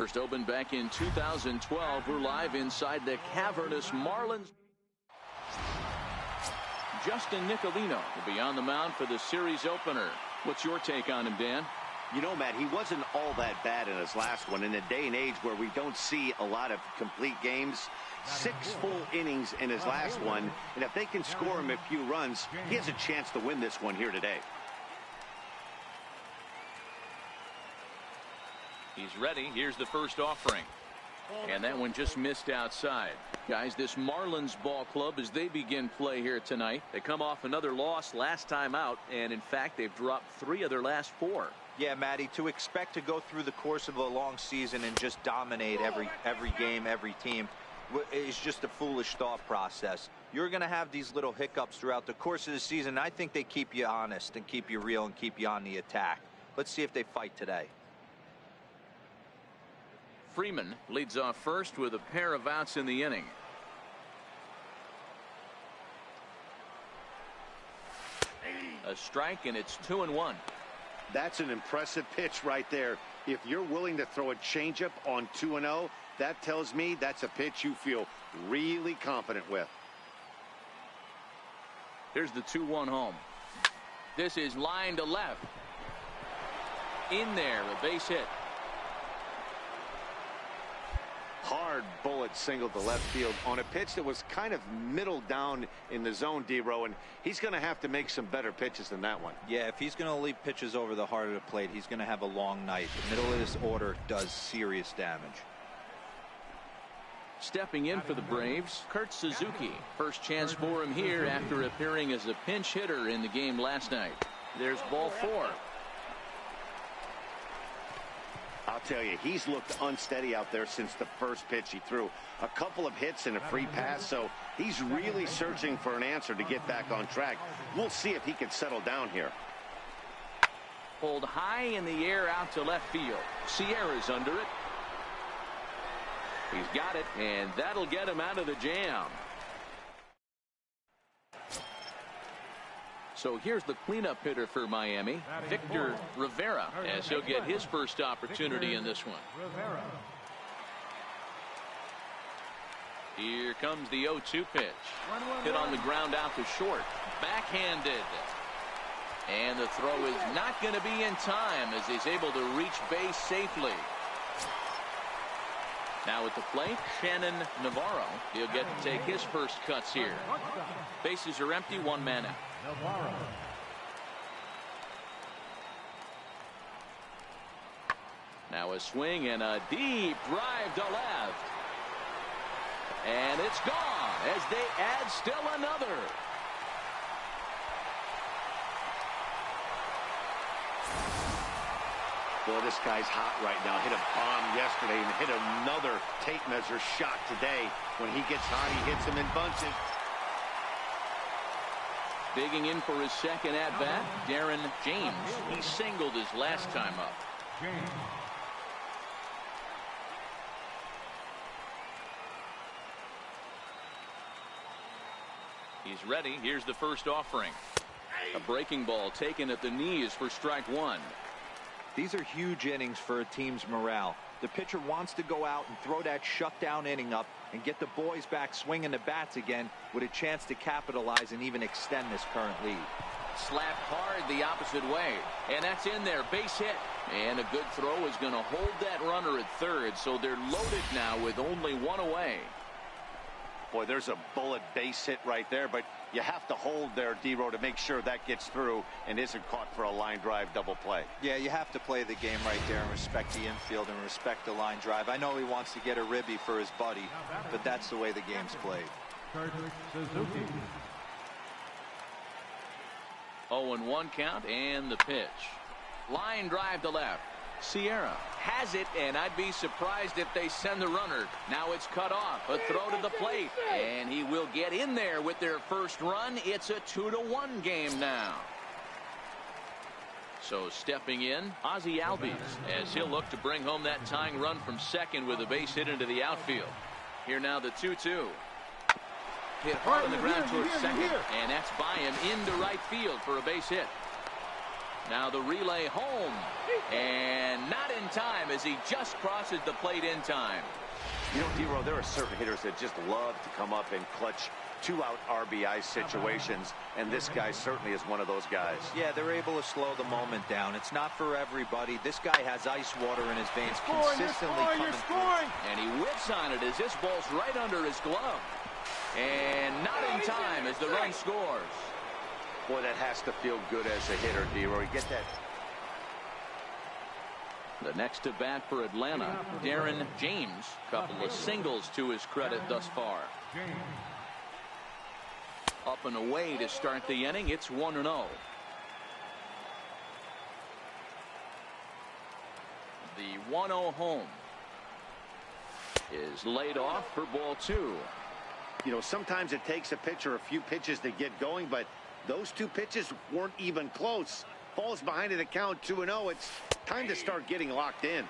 First opened back in 2012. We're live inside the cavernous Marlins. Justin Nicolino will be on the mound for the series opener. What's your take on him, Dan? You know, Matt, he wasn't all that bad in his last one. In a day and age where we don't see a lot of complete games, 6 full innings in his last one, and if they can score him a few runs, he has a chance to win this one here today. He's ready. Here's the first offering. And that one just missed outside. Guys, this Marlins ball club, as they begin play here tonight, they come off another loss last time out, and in fact, they've dropped 3 of their last 4. Yeah, Matty, to expect to go through the course of a long season and just dominate every game, every team, is just a foolish thought process. You're going to have these little hiccups throughout the course of the season. I think they keep you honest and keep you real and keep you on the attack. Let's see if they fight today. Freeman leads off first with a pair of outs in the inning. A strike, and it's 2-1. That's an impressive pitch right there. If you're willing to throw a changeup on 2-0, that tells me that's a pitch you feel really confident with. Here's the 2-1 home. This is line to left. In there, a base hit. Hard bullet single to left field on a pitch that was kind of middle down in the zone, D-Row, and he's going to have to make some better pitches than that one. Yeah, if he's going to leave pitches over the heart of the plate, he's going to have a long night. The middle of this order does serious damage. Stepping in for the Braves, Kurt Suzuki. First chance for him here after appearing as a pinch hitter in the game last night. There's ball 4. I'll tell you, he's looked unsteady out there since the first pitch he threw. A couple of hits and a free pass, so he's really searching for an answer to get back on track. We'll see if he can settle down here. Pulled high in the air out to left field. Sierra's under it. He's got it, and that'll get him out of the jam. So here's the cleanup hitter for Miami, Victor Rivera, as he'll get his first opportunity in this one. Here comes the 0-2 pitch. Hit on the ground out to short. Backhanded. And the throw is not going to be in time as he's able to reach base safely. Now at the plate, Shannon Navarro. He'll get to take his first cuts here. Bases are empty, 1 man out. Now a swing and a deep drive to left. And it's gone as they add still another. Boy, this guy's hot right now. Hit a bomb yesterday and hit another tape measure shot today. When he gets hot, he hits them in bunches. Digging in for his second at-bat, Darren James. He singled his last time up. He's ready. Here's the first offering. A breaking ball taken at the knees for strike 1. These are huge innings for a team's morale. The pitcher wants to go out and throw that shutdown inning up and get the boys back swinging the bats again with a chance to capitalize and even extend this current lead. Slapped hard the opposite way, and that's in there. Base hit, and a good throw is going to hold that runner at third, so they're loaded now with only 1 away. Boy, there's a bullet base hit right there, but you have to hold there, D-Row, to make sure that gets through and isn't caught for a line drive double play. Yeah, you have to play the game right there and respect the infield and respect the line drive. I know he wants to get a ribby for his buddy, but that's the way the game's played. 0-1 count and the pitch. Line drive to left. Sierra has it, and I'd be surprised if they send the runner. Now it's cut off. A throw to the plate, and he will get in there with their first run. It's a 2-1 game now. So stepping in, Ozzie Albies, as he'll look to bring home that tying run from second with a base hit into the outfield. Here now the 2-2. Hit hard on the ground towards second, and that's by him into right field for a base hit. Now the relay home, and not not in time as he just crosses the plate in time. You know, D-Row, there are certain hitters that just love to come up and clutch two-out RBI situations, and this guy certainly is one of those guys. Yeah, they're able to slow the moment down. It's not for everybody. This guy has ice water in his veins consistently coming through. And he whips on it as this ball's right under his glove. And not in time as the run scores. Boy, that has to feel good as a hitter, D-Row. You get that. The next to bat for Atlanta, Darren James. Couple of singles to his credit thus far. Up and away to start the inning. It's 1-0. The 1-0 home is laid off for ball 2. You know, sometimes it takes a pitcher a few pitches to get going, but those two pitches weren't even close. Falls behind at a count 2-0. It's time to start getting locked in.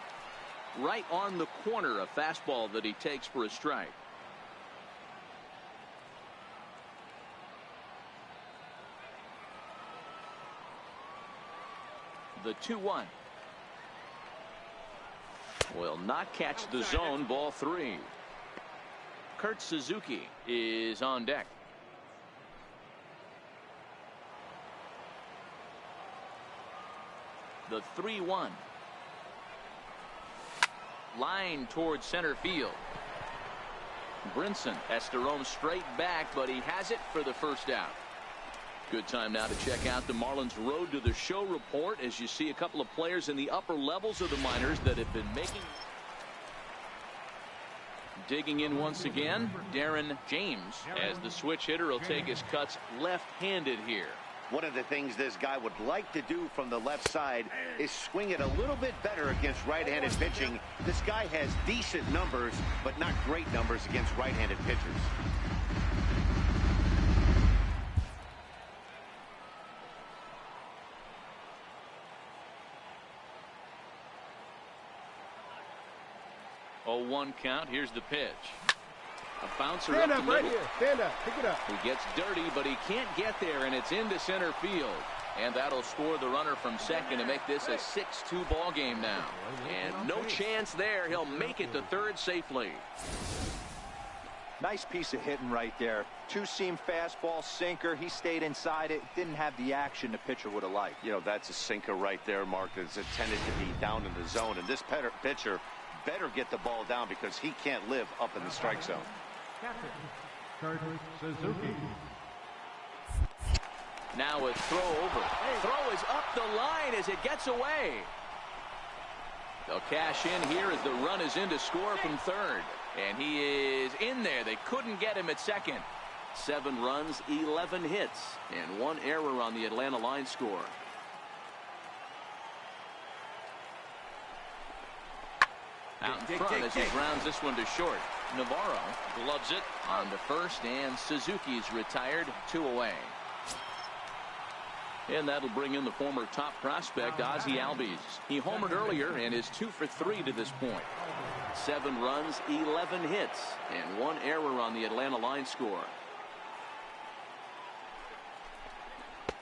Right on the corner, a fastball that he takes for a strike. The 2-1 will not catch the zone. Ball 3. Kurt Suzuki is on deck. The 3-1 line towards center field. Brinson has to roam straight back, but he has it for the first out. Good time now to check out the Marlins Road to the Show report as you see a couple of players in the upper levels of the minors that have been making. Digging in once again, Darren James, as the switch hitter will take his cuts left-handed here. One of the things this guy would like to do from the left side is swing it a little bit better against right-handed pitching. This guy has decent numbers, but not great numbers against right-handed pitchers. Oh, 1 count. Here's the pitch. A bouncer Stand up up the right middle. here. Stand up. Pick it up. He gets dirty, but he can't get there, and it's into center field. And that'll score the runner from second to make this a 6-2 ball game now. And no chance there. He'll make it to third safely. Nice piece of hitting right there. Two-seam fastball, sinker. He stayed inside it. Didn't have the action the pitcher would have liked. You know, that's a sinker right there, Mark. It's intended to be down in the zone. And this pitcher better get the ball down because he can't live up in the strike zone. Kurt Suzuki. Now a throw over. Throw is up the line as it gets away. They'll cash in here as the run is in to score from third. And he is in there. They couldn't get him at second. 7 runs, 11 hits, and 1 error on the Atlanta line score. Out in front as he grounds this one to short. Navarro gloves it on the first, and Suzuki's retired. 2 away. And that'll bring in the former top prospect, Ozzie Albies. He homered earlier and is 2 for 3 to this point. 7 runs, 11 hits, and 1 error on the Atlanta line score.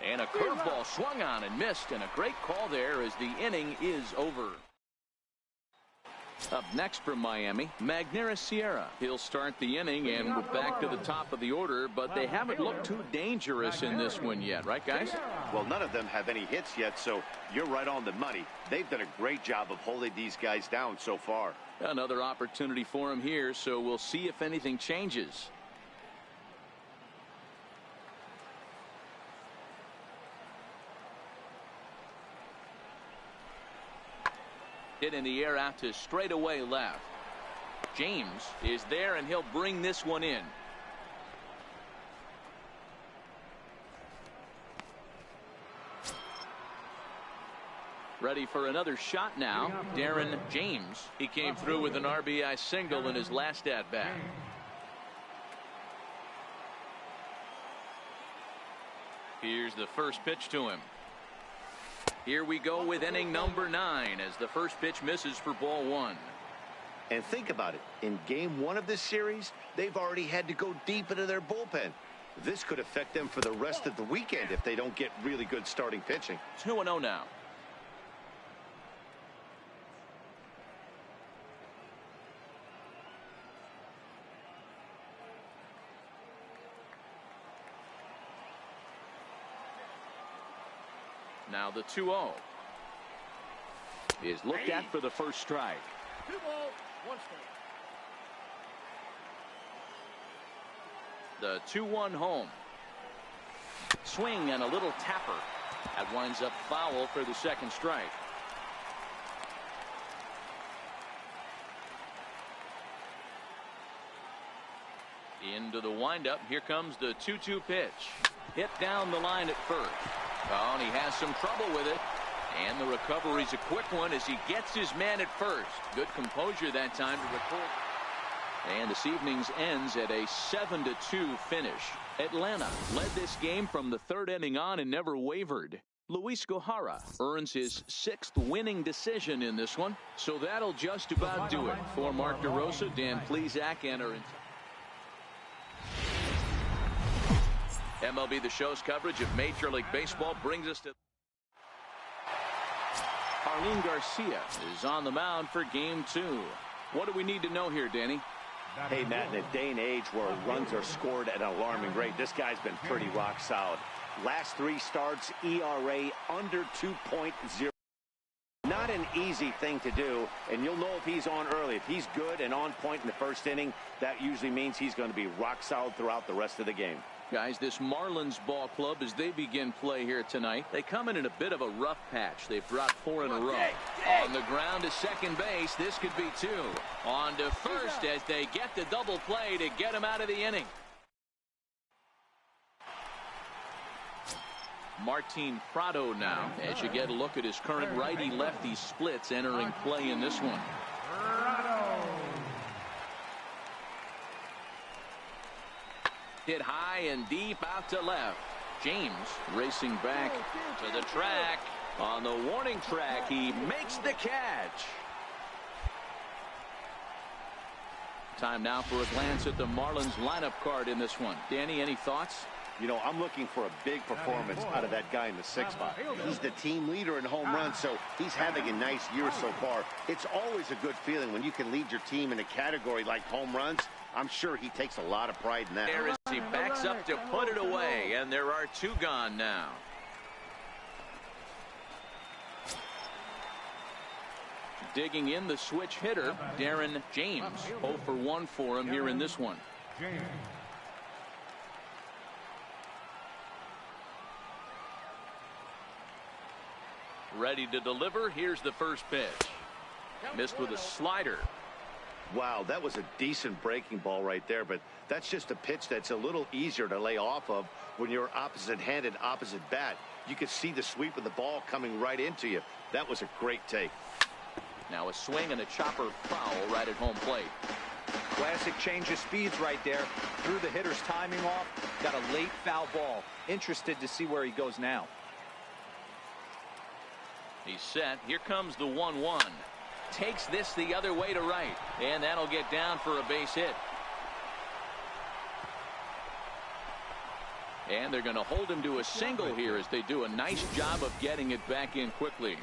And a curveball swung on and missed, and a great call there as the inning is over. Up next from Miami, Magneuris Sierra. He'll start the inning, and we're back to the top of the order, but they haven't looked too dangerous in this one yet, right, guys? Well, none of them have any hits yet, so you're right on the money. They've done a great job of holding these guys down so far. Another opportunity for him here, so we'll see if anything changes. Hit in the air out to straightaway left. James is there, and he'll bring this one in. Ready for another shot now. Darren James. He came through with an RBI single in his last at-bat. Here's the first pitch to him. Here we go with inning number 9 as the first pitch misses for ball 1. And think about it. In game 1 of this series, they've already had to go deep into their bullpen. This could affect them for the rest of the weekend if they don't get really good starting pitching. 2-0 now. Now the 2-0 is looked at for the first strike. 2 balls, 1 strike. The 2-1 home. Swing and a little tapper. That winds up foul for the second strike. Into the windup. Here comes the 2-2 pitch. Hit down the line at first. Oh, and he has some trouble with it. And the recovery's a quick one as he gets his man at first. Good composure that time to record. And this evening's ends at a 7-2 finish. Atlanta led this game from the third inning on and never wavered. Luis Gohara earns his 6th winning decision in this one. So that'll just about do it. For Mark DeRosa, Dan Plesac, and our MLB The Show's coverage of Major League Baseball brings us to Arlene Garcia is on the mound for game 2. What do we need to know here, Danny? Hey, Matt, in a day and age where runs are scored at an alarming rate, this guy's been pretty rock solid. Last 3 starts, ERA under 2.0. Not an easy thing to do, and you'll know if he's on early. If he's good and on point in the first inning, that usually means he's going to be rock solid throughout the rest of the game. Guys, this Marlins ball club, as they begin play here tonight, they come in a bit of a rough patch. They've dropped 4 in a row. On the ground to second base, this could be 2. On to first as they get the double play to get him out of the inning. Martin Prado now, as you get a look at his current righty-lefty splits entering play in this one. Hit high and deep out to left. James racing back to the track. On the warning track, he makes the catch. Time now for a glance at the Marlins lineup card in this one. Danny, any thoughts? You know, I'm looking for a big performance out of that guy in the 6th spot. He's the team leader in home runs, so he's having a nice year so far. It's always a good feeling when you can lead your team in a category like home runs. I'm sure he takes a lot of pride in that. There as he backs up to put it away, and there are 2 gone now. Digging in the switch hitter, Darren James. 0 for 1 for him here in this one. Ready to deliver. Here's the first pitch. Missed with a slider. Wow, that was a decent breaking ball right there, but that's just a pitch that's a little easier to lay off of when you're opposite-handed, opposite bat. You could see the sweep of the ball coming right into you. That was a great take. Now a swing and a chopper foul right at home plate. Classic change of speeds right there. Threw the hitter's timing off. Got a late foul ball. Interested to see where he goes now. He's set. Here comes the 1-1. Takes this the other way to right, and that'll get down for a base hit. And they're going to hold him to a single here as they do a nice job of getting it back in quickly.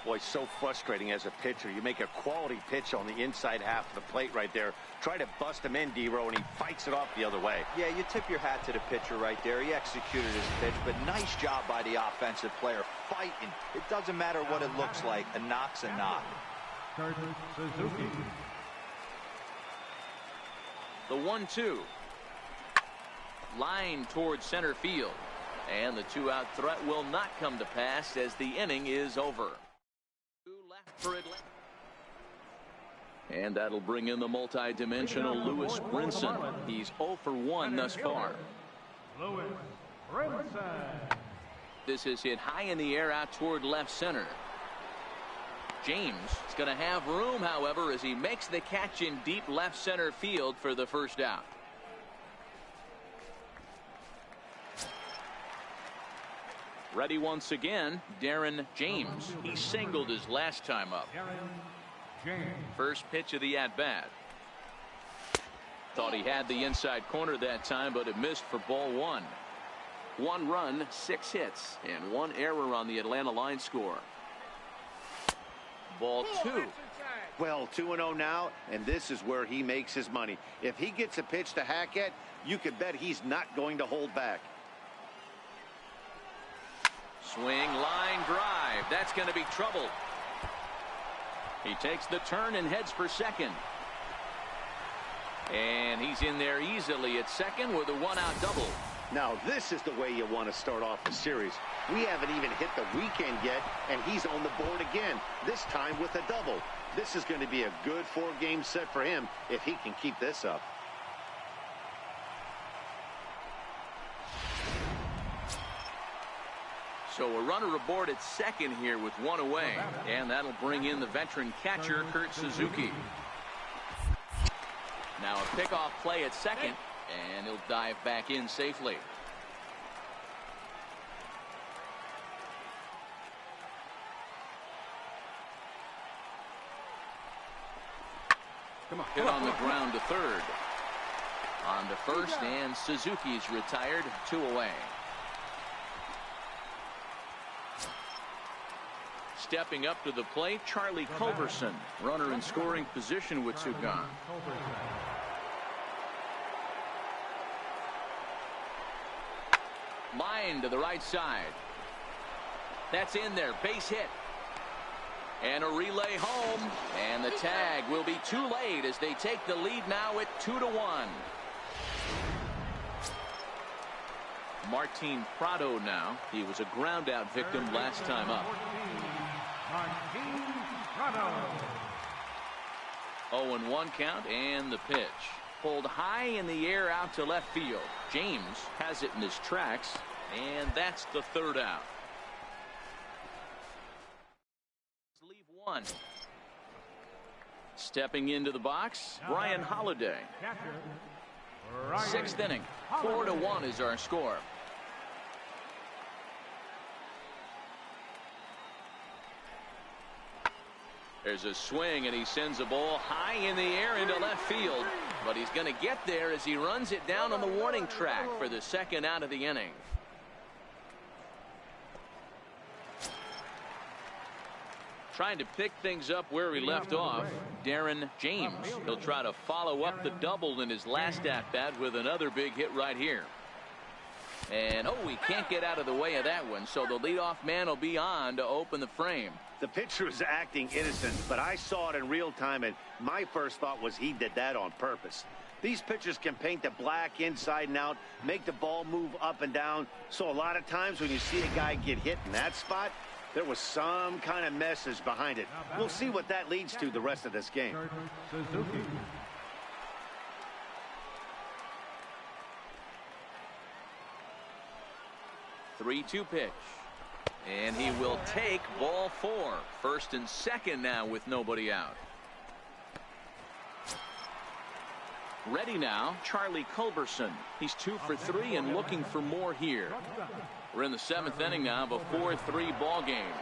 Boy, so frustrating as a pitcher. You make a quality pitch on the inside half of the plate right there. Try to bust him in, D-Row, and he fights it off the other way. Yeah, you tip your hat to the pitcher right there. He executed his pitch, but nice job by the offensive player. Fighting. It doesn't matter what it looks like. A knock's a knock. The 1-2. Line towards center field. And the 2-out threat will not come to pass as the inning is over. And that'll bring in the multi-dimensional Lewis Brinson. He's 0 for 1 thus far. Lewis Brinson. This is hit high in the air out toward left center. James is going to have room, however, as he makes the catch in deep left center field for the first out. Ready once again, Darren James. He singled his last time up. First pitch of the at-bat. Thought he had the inside corner that time, but it missed for ball 1. 1 run, 6 hits, and 1 error on the Atlanta line score. Ball 2. Well, 2-0 now, and this is where he makes his money. If he gets a pitch to hack at, you can bet he's not going to hold back. Swing, line drive. That's going to be trouble. He takes the turn and heads for second. And he's in there easily at second with a one-out double. Now, this is the way you want to start off the series. We haven't even hit the weekend yet, and he's on the board again, this time with a double. This is going to be a good 4-game set for him if he can keep this up. So a runner aboard at second here with one away, and that'll bring in the veteran catcher, Kurt Suzuki. Now a pickoff play at second, and he'll dive back in safely. Hit on the ground to third. On to first, and Suzuki's retired, 2 away. Stepping up to the plate, Charlie Culberson, runner in scoring position with 2 gone. Line to the right side. That's in there, base hit. And a relay home, and the tag will be too late as they take the lead now at 2-1. Martin Prado now. He was a ground out victim last time up. 0-1 count, and the pitch. Pulled high in the air out to left field. James has it in his tracks, and that's the 3rd out. Leave 1. Stepping into the box, Brian Holiday. 6th inning, 4-1 is our score. There's a swing, and he sends a ball high in the air into left field. But he's going to get there as he runs it down on the warning track for the 2nd out of the inning. Trying to pick things up where he left off, Darren James. He'll try to follow up the double in his last at-bat with another big hit right here. And, he can't get out of the way of that one, so the leadoff man will be on to open the frame. The pitcher was acting innocent, but I saw it in real time, and my first thought was he did that on purpose. These pitchers can paint the black inside and out, make the ball move up and down. So a lot of times when you see a guy get hit in that spot, there was some kind of message behind it. We'll see what that leads to the rest of this game. 3-2 pitch. And he will take ball 4. 1st and 2nd now with nobody out. Ready now, Charlie Culberson. He's 2 for 3 and looking for more here. We're in the 7th inning now of a 4-3 ball game.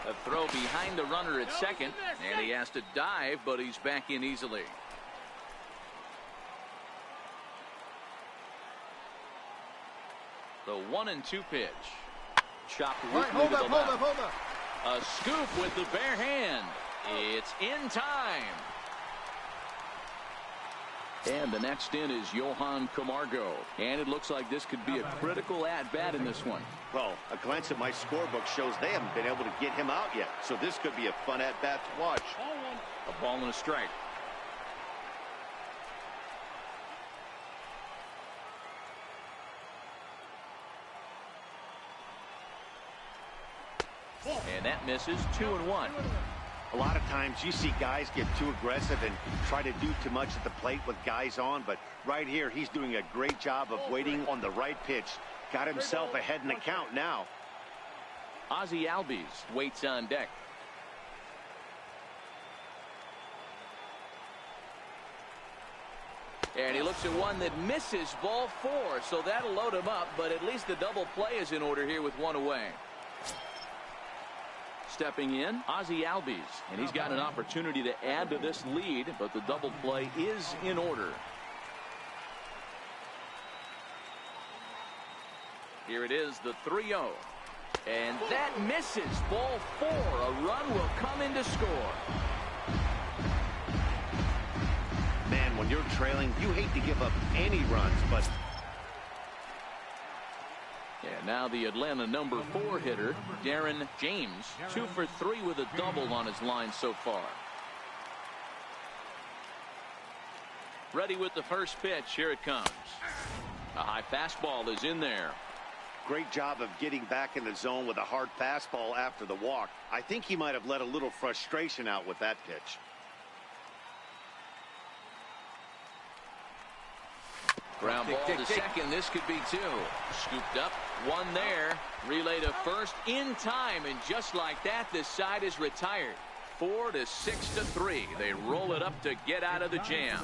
A throw behind the runner at second, and he has to dive, but he's back in easily. The 1-2 pitch. Chopped weakly to the left. Hold up. A scoop with the bare hand. It's in time. And the next in is Johan Camargo. And it looks like this could be a critical at-bat in this one. Well, a glance at my scorebook shows they haven't been able to get him out yet. So this could be a fun at-bat to watch. A ball and a strike. And that misses. 2-1. A lot of times you see guys get too aggressive and try to do too much at the plate with guys on, but right here he's doing a great job of waiting on the right pitch. Got himself ahead in the count now. Ozzie Albies waits on deck. And he looks at one that misses, ball 4, so that'll load him up, but at least the double play is in order here with 1 away. Stepping in, Ozzie Albies, and he's got an opportunity to add to this lead, but the double play is in order. Here it is, the 3-0. And that misses, ball 4. A run will come in to score. Man, when you're trailing, you hate to give up any runs, but Now the Atlanta number 4 hitter, Darren James, 2 for 3 with a double on his line so far. Ready with the first pitch. Here it comes. A high fastball is in there. Great job of getting back in the zone with a hard fastball after the walk. I think he might have let a little frustration out with that pitch. Ground ball to second. This could be 2. Scooped up. 1 there. Relay to first in time. And just like that, this side is retired. 4 to 6 to 3. They roll it up to get out of the jam.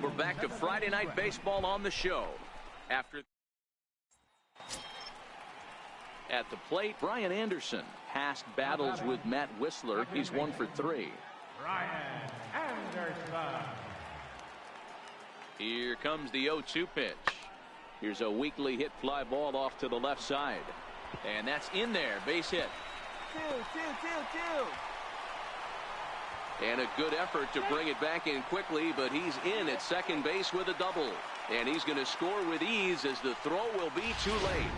We're back to Friday Night Baseball on the show. After at the plate, Brian Anderson. Past battles with Matt Whistler. He's 1 for 3. Brian Anderson. Here comes the 0-2 pitch. Here's a weakly hit fly ball off to the left side. And that's in there. Base hit. And a good effort to bring it back in quickly, but he's in at second base with a double. And he's going to score with ease as the throw will be too late.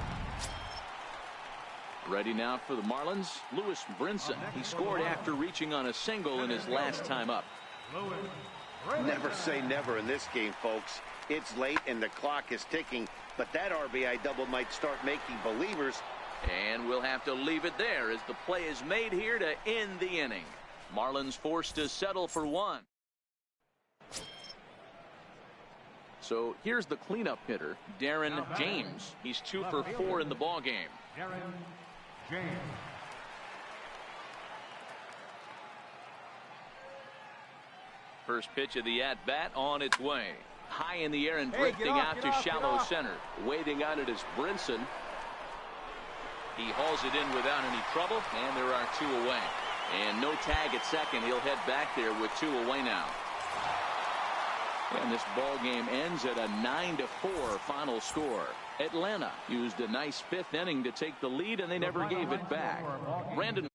Ready now for the Marlins, Lewis Brinson. He scored after reaching on a single in his last time up. Never say never in this game, folks. It's late and the clock is ticking, but that RBI double might start making believers. And we'll have to leave it there as the play is made here to end the inning. Marlins forced to settle for 1. So here's the cleanup hitter, Darren James. He's 2 for 4 in the ball game. Darren James. First pitch of the at-bat on its way. High in the air and drifting out to shallow center. Waiting on it is Brinson. He hauls it in without any trouble, and there are 2 away. And no tag at second. He'll head back there with 2 away now. And this ball game ends at a 9-4 final score. Atlanta used a nice 5th inning to take the lead, and they never gave it back. Brandon